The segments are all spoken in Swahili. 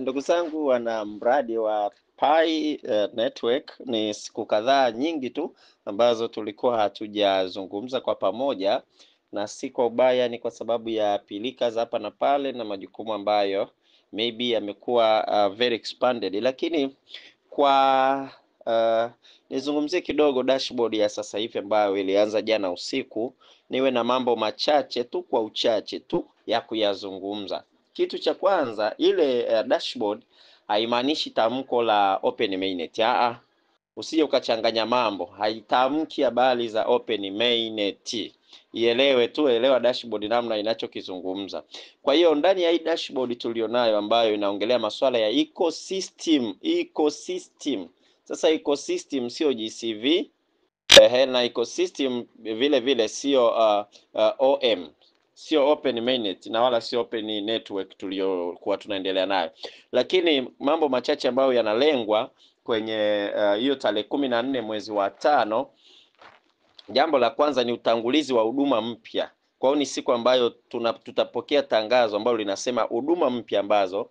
Ndugu zangu wana mradi wa Pi network, ni siku kadhaa nyingi tu ambazo tulikuwa hatujazungumza kwa pamoja, na si kwa ubaya, ni kwa sababu ya pilika za hapa na pale na majukumu ambayo maybe yamekuwa very expanded, lakini kwa nizungumzie kidogo dashboard ya sasa hivi ambayo ilianza jana usiku, niwe na mambo machache tu kwa uchache tu ya kuyazungumza. Kitu cha kwanza, ile dashboard haimaanishi tamko la Open Mainnet. Usije ukachanganya mambo, haitamki habari za Open Mainnet. Ielewe tu, elewa dashboard namna inachokizungumza. Kwa hiyo ndani ya hii dashboard tulionayo ambayo inaongelea masuala ya ecosystem. Sasa ecosystem sio GCV, na ecosystem vile vile sio OM, sio Open Mainnet na wala sio Open Network tuliokuwa tunaendelea nayo, lakini mambo machache ambayo yanalengwa kwenye hiyo tarehe 14 mwezi wa tano. Jambo la kwanza ni utangulizi wa huduma mpya. Kwa hiyo ni siku ambayo tutapokea tangazo ambalo linasema huduma mpya ambazo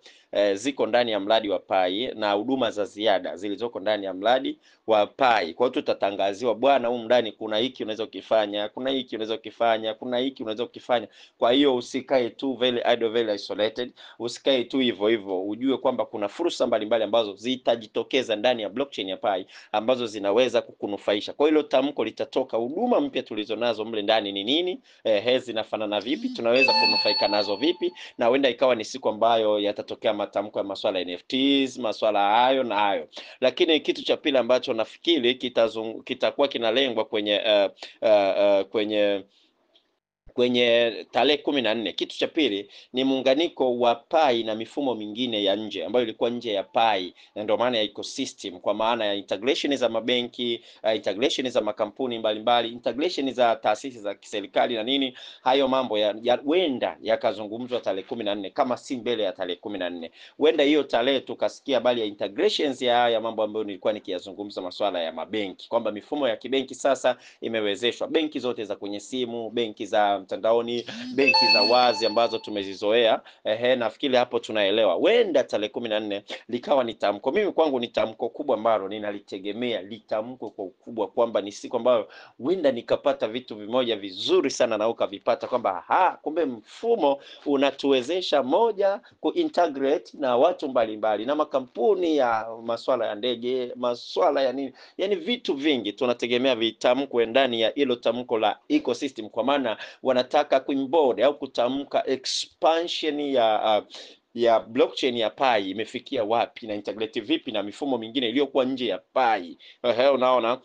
ziko ndani ya mradi wa Pi na huduma za ziada zilizoko ndani ya mradi wa Pi. Kwa hiyo tutatangaziwa, bwana, huko ndani kuna hiki unaweza kufanya, kuna hiki unaweza kufanya, kuna hiki unaweza kufanya. Kwa hiyo usikae tu very idle, very isolated, usikae tu hivyo hivyo, ujue kwamba kuna fursa mbalimbali ambazo zitajitokeza ndani ya blockchain ya Pi ambazo zinaweza kukunufaisha. Kwa hiyo tamko litatoka, huduma mpya tulizonazo mle ndani ni nini, zinafanana vipi, tunaweza kunufaika nazo vipi, na huenda ikawa ni siku ambayo yatatokea matamko ya masuala ya NFTs, masuala hayo na hayo. Lakini kitu cha pili ambacho nafikiri kitakuwa kinalengwa kwenye tarehe 14, kitu cha pili ni muunganiko wa Pi na mifumo mingine ya nje ambayo ilikuwa nje ya Pi, na ndio maana ya ecosystem, kwa maana ya integration za mabenki, integration za makampuni mbalimbali, integration za taasisi za kiserikali na nini. Hayo mambo huenda yakazungumzwa tarehe 14, kama si mbele ya tarehe 14. Huenda hiyo tarehe tukasikia habari ya integrations ya haya mambo ambayo nilikuwa nikiyazungumza, masuala ya mabenki, kwamba mifumo ya kibenki sasa imewezeshwa, benki zote za kwenye simu, benki za mtandaoni, benki za wazi ambazo tumezizoea. Nafikiri hapo tunaelewa. Huenda tarehe 14 likawa ni tamko. Mimi kwangu ni tamko kubwa ambalo ninalitegemea litamko kwa ukubwa, kwamba ni siku ambayo huenda nikapata vitu vimoja vizuri sana na ukavipata, kwamba kumbe mfumo unatuwezesha moja kuintegrate na watu mbalimbali na makampuni ya masuala ya ndege, masuala ya nini, yani vitu vingi tunategemea vitamkwe ndani ya hilo tamko la ecosystem, kwa maana wanataka kuimbord au kutamka expansion ya blockchain ya Pi imefikia wapi na integrate vipi na mifumo mingine iliyokuwa nje ya Pi. Unaona.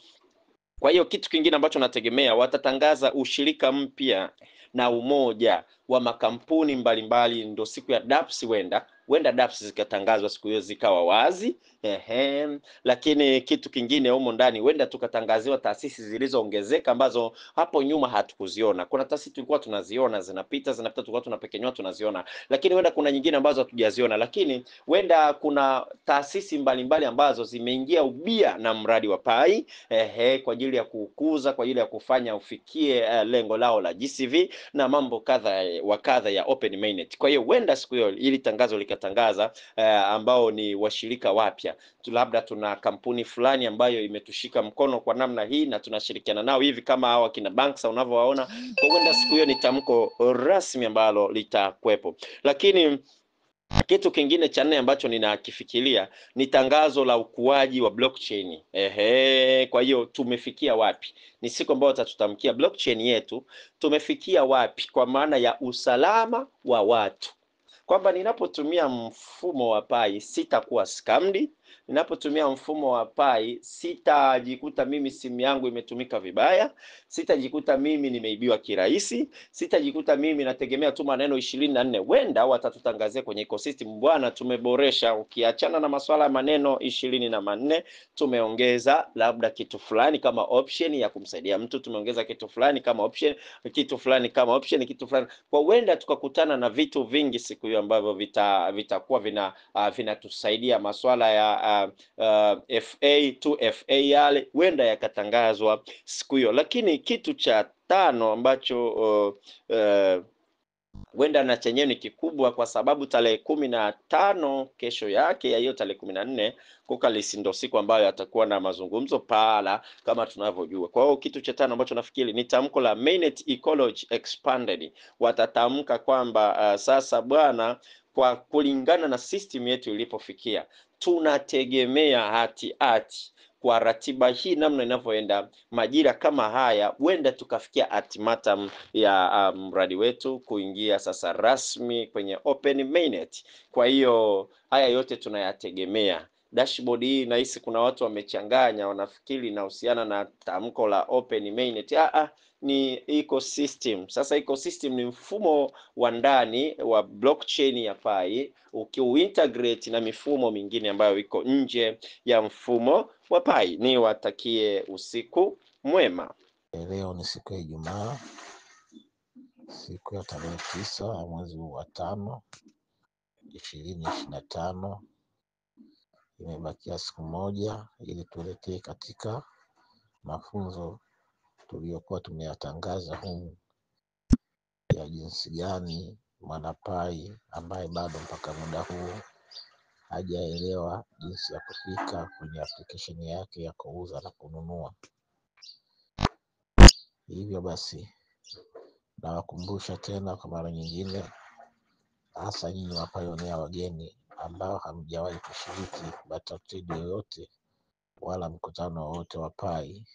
Kwa hiyo kitu kingine ambacho nategemea, watatangaza ushirika mpya na umoja wa makampuni mbalimbali. Ndio siku ya dApps, huenda dApps zikatangazwa siku hiyo zikawa wazi. Lakini kitu kingine humo ndani, huenda tukatangaziwa taasisi zilizoongezeka ambazo hapo nyuma hatukuziona. Kuna taasisi tulikuwa tunaziona zinapita, tulikuwa tunapekenywa tunaziona, lakini huenda kuna nyingine ambazo hatujaziona. Lakini huenda kuna taasisi mbalimbali ambazo zimeingia ubia na mradi wa Pi kwa ajili ya kukuza, kwa ajili ya kufanya ufikie lengo lao la GCV na mambo kadha wa kadha ya Open Mainnet. Kwa hiyo huenda siku hiyo ili tangazo likatangaza ambao ni washirika wapya, labda tuna kampuni fulani ambayo imetushika mkono kwa namna hii na tunashirikiana nao hivi, kama hawa kina Banxa unavyowaona. Kwa huenda siku hiyo ni tamko rasmi ambalo litakuwepo. Lakini kitu kingine cha nne ambacho ninakifikiria ni tangazo la ukuaji wa blockchain. Kwa hiyo tumefikia wapi? Ni siku ambayo tutatutamkia blockchain yetu tumefikia wapi, kwa maana ya usalama wa watu, kwamba ninapotumia mfumo wa Pi sitakuwa scammed. Ninapotumia mfumo wa Pi sitajikuta mimi simu yangu imetumika vibaya, sitajikuta mimi nimeibiwa kirahisi, sitajikuta mimi nategemea tu maneno 24. Wenda watatutangazia kwenye ecosystem, bwana, tumeboresha, ukiachana na masuala ya maneno 24 tumeongeza labda kitu fulani kama option ya kumsaidia mtu, tumeongeza kitu fulani kama option, kitu fulani kama option, kitu fulani. Kwa huenda tukakutana na vitu vingi siku hiyo ambavyo vitakuwa vinatusaidia masuala ya FA to FA yale huenda yakatangazwa siku hiyo. Lakini kitu cha tano ambacho Huenda na chenyewe ni kikubwa, kwa sababu tarehe 15 kesho yake ya hiyo tarehe 14 KUKALIS ndio siku ambayo atakuwa na mazungumzo pala kama tunavyojua. Kwa hiyo kitu cha tano ambacho nafikiri ni tamko la Mainnet Ecology Expanded. Watatamka kwamba sasa bwana, kwa kulingana na system yetu ilipofikia, tunategemea hati kwa ratiba hii namna inavyoenda, majira kama haya, huenda tukafikia ultimatum ya mradi wetu kuingia sasa rasmi kwenye Open Mainnet. Kwa hiyo haya yote tunayategemea. Dashboard hii nahisi kuna watu wamechanganya, wanafikiri inahusiana na tamko la Open Mainnet. Ni ecosystem. Sasa ecosystem ni mfumo wa ndani wa blockchain ya Pi ukiuintegrate na mifumo mingine ambayo iko nje ya mfumo wa Pi. Ni watakie usiku mwema. Leo ni siku ya Ijumaa, siku ya tarehe 9 ya mwezi wa 5 2025. Imebakia siku moja ili tuelekee katika mafunzo tuliyokuwa tumeyatangaza humu ya jinsi gani mwanapai ambaye bado mpaka muda huu hajaelewa jinsi ya kufika kwenye application yake ya kuuza na kununua. Hivyo basi nawakumbusha tena kwa mara nyingine, hasa nyinyi mapayonea wageni ambao hamjawahi kushiriki bata trade yoyote wala mkutano wowote wa Pi.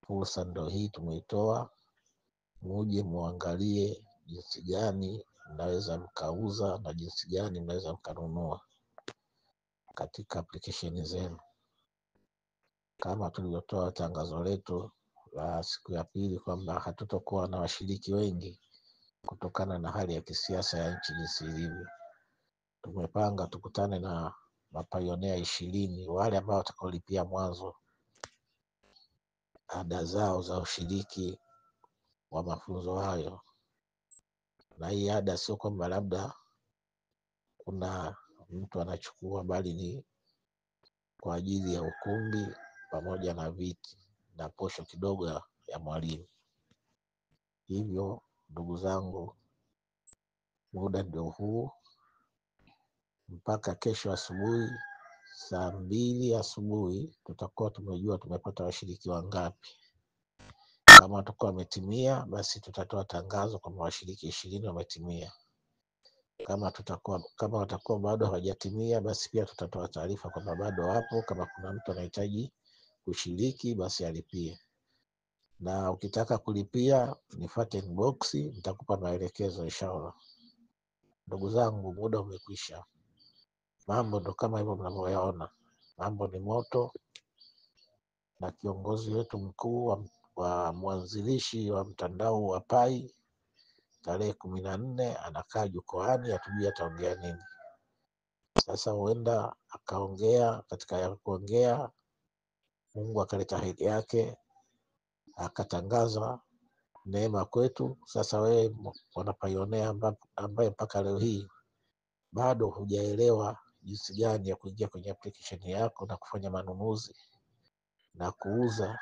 Fursa ndo hii tumeitoa, muje muangalie jinsi gani mnaweza mkauza na jinsi gani mnaweza mkanunua katika application zenu. Kama tulivyotoa tangazo letu la siku ya pili kwamba hatutokuwa na washiriki wengi kutokana na hali ya kisiasa ya nchi jinsi ilivyo, tumepanga tukutane na mapayonea 20 wale ambao watakaolipia mwanzo ada zao za ushiriki wa mafunzo hayo. Na hii ada sio kwamba labda kuna mtu anachukua, bali ni kwa ajili ya ukumbi pamoja na viti na posho kidogo ya mwalimu. Hivyo ndugu zangu, muda ndio huu mpaka kesho asubuhi saa 2 asubuhi tutakuwa tumejua tumepata washiriki wangapi. Kama watakuwa wametimia, basi tutatoa tangazo kwamba washiriki 20 wametimia. Kama watakuwa bado hawajatimia, basi pia tutatoa taarifa kwamba bado wapo. Kama kuna mtu anahitaji kushiriki, basi alipie. Na ukitaka kulipia nifuate inbox, nitakupa maelekezo inshallah. Ndugu zangu, muda umekwisha. Mambo ndo kama hivyo mnavyoyaona, mambo ni moto, na kiongozi wetu mkuu wa mwanzilishi wa mtandao wa Pi tarehe 14 anakaa jukwaani, hatujui ataongea nini. Sasa huenda akaongea, katika ya kuongea Mungu akaleta heri yake, akatangaza neema kwetu. Sasa wewe mwanapayonea ambaye mpaka leo hii bado hujaelewa jinsi gani ya kuingia kwenye application yako na kufanya manunuzi na kuuza,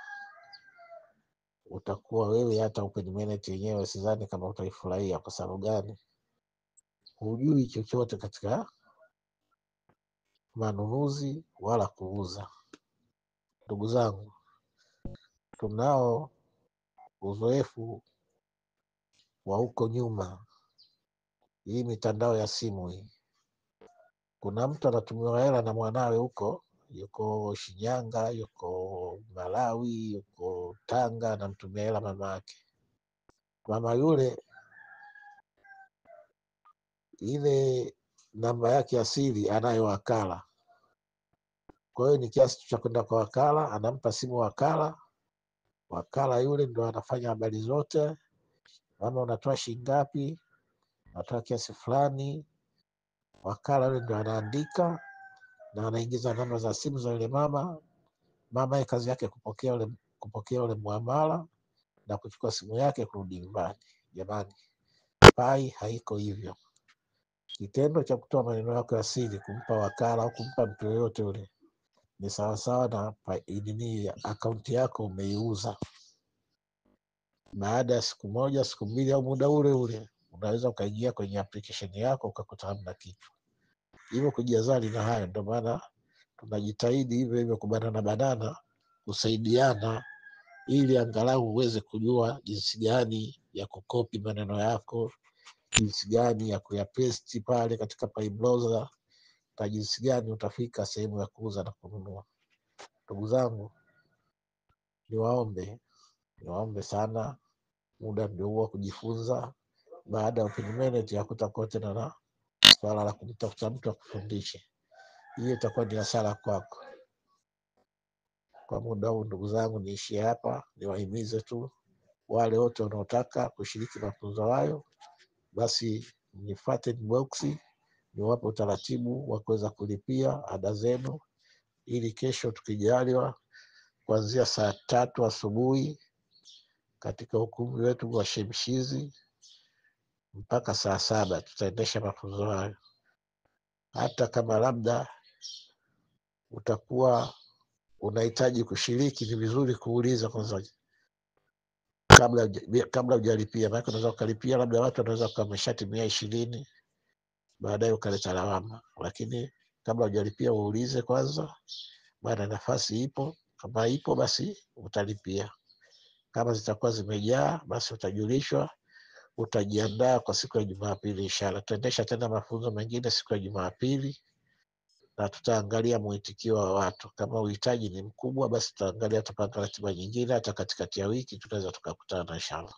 utakuwa wewe hata Open Mainnet yenyewe sidhani kama utaifurahia. Kwa sababu gani? Hujui chochote katika manunuzi wala kuuza. Ndugu zangu, tunao uzoefu wa huko nyuma, hii mitandao ya simu hii. Kuna mtu anatumiwa hela na mwanawe huko, yuko Shinyanga, yuko Malawi, yuko Tanga, anamtumia hela mama yake. Mama yule ile namba yake ya siri anayo wakala. Kwa hiyo ni kiasi cha kwenda kwa wakala, anampa simu wakala, wakala yule ndo anafanya habari zote. Mama, unatoa shilingi ngapi? Unatoa kiasi fulani. Wakala yule ndo anaandika na anaingiza namba za simu za yule mama. Mama yeye kazi yake kupokea ule muamala na kuchukua simu yake kurudi nyumbani. Jamani, Pi haiko hivyo. Kitendo cha kutoa maneno yako ya siri kumpa wakala au kumpa mtu yoyote ule ni sawasawa na akaunti yako umeiuza. Baada ya siku moja, siku mbili au muda ule ule unaweza ukaingia kwenye application yako ukakuta hamna kitu. Hivyo kujihadhari na hayo, ndio maana tunajitahidi hivyo hivyo kubanana, kusaidiana, ili angalau uweze kujua jinsi gani ya kukopi maneno yako, jinsi gani ya kuyapaste pale katika pi browser, na jinsi gani utafika sehemu ya kuuza na kununua. Ndugu zangu, niwaombe sana, muda ndio huo kujifunza. Baada ya Open Minute hakutakuwa tena na swala la kumtafuta mtu akufundishe. Hiyo itakuwa ni hasara kwako. Kwa muda huu, ndugu zangu, niishie hapa. Niwahimize tu wale wote wanaotaka kushiriki mafunzo hayo, basi nifuate inbox, niwape utaratibu wa kuweza kulipia ada zenu, ili kesho tukijaliwa, kuanzia saa 3 asubuhi katika ukumbi wetu wa Shemshizi mpaka saa 7 tutaendesha mafunzo hayo. Hata kama labda utakuwa unahitaji kushiriki, ni vizuri kuuliza kwanza kabla hujalipia, maana unaweza ukalipia, labda watu wanaweza kuwa wameshatimia 20, baadaye ukaleta lawama. Lakini kabla hujalipia uulize kwanza, bwana, nafasi ipo? Kama ipo basi utalipia. Kama zitakuwa zimejaa, basi utajulishwa, utajiandaa kwa siku ya Jumapili. Inshallah tutaendesha tena mafunzo mengine siku ya Jumapili, na tutaangalia mwitikio wa watu. Kama uhitaji ni mkubwa, basi tutaangalia, tutapanga ratiba nyingine, hata katikati ya wiki tunaweza tukakutana inshallah.